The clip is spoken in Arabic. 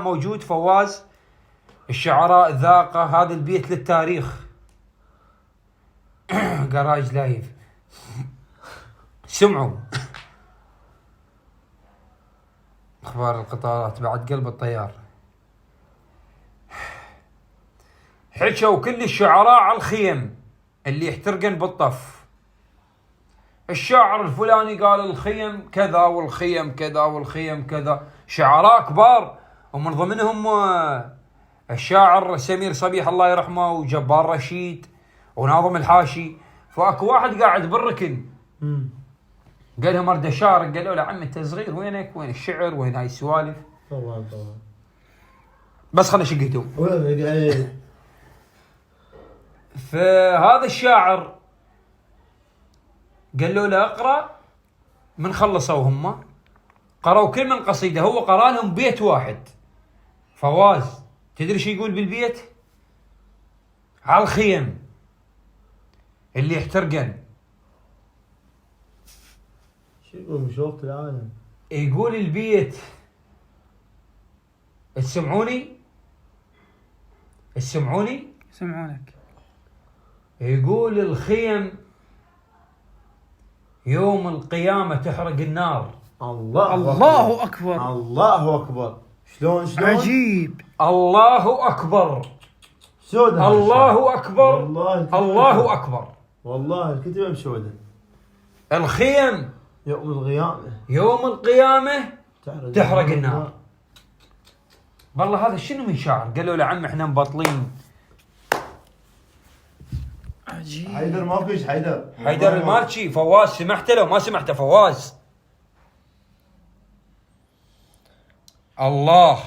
موجود فواز. الشعراء ذاق هذا البيت للتاريخ. جراج لايف. سمعوا اخبار القطارات بعد قلب الطيار. حكوا كل الشعراء على الخيم اللي يحترقن بالطف. الشاعر الفلاني قال الخيم كذا والخيم كذا والخيم كذا، شعراء كبار ومن ضمنهم الشاعر سمير صبيح الله يرحمه وجبار رشيد وناظم الحاشي. فاكو واحد قاعد بالركن قال لهم ارد اشارك، قالوا له عم انت صغير وينك وين الشعر وين هاي السوالف. طبعا بس خلنا شقيتهم. فهذا الشاعر قالوا له اقرا. من خلصوا هم قرأوا كل من قصيده، هو قرأ لهم بيت واحد. فواز تدري شو يقول بالبيت؟ على الخيم اللي يحترقن شو يقول مش وقت العالم. يقول البيت، تسمعوني؟ تسمعوني؟ سمعونك. يقول الخيم يوم القيامة تحرق النار. الله أكبر. الله أكبر. شلون عجيب. الله أكبر. سودة. الله أكبر. والله الله أكبر. والله الكتبة مسودة. الخيم يوم القيامة. يوم القيامة تحرق النار. والله هذا شنو من شعر؟ قالوا له عم احنا مبطلين. عجيب. حيدر ما فيش حيدر المالكي. فواز سمحت له ما سمحت فواز؟ الله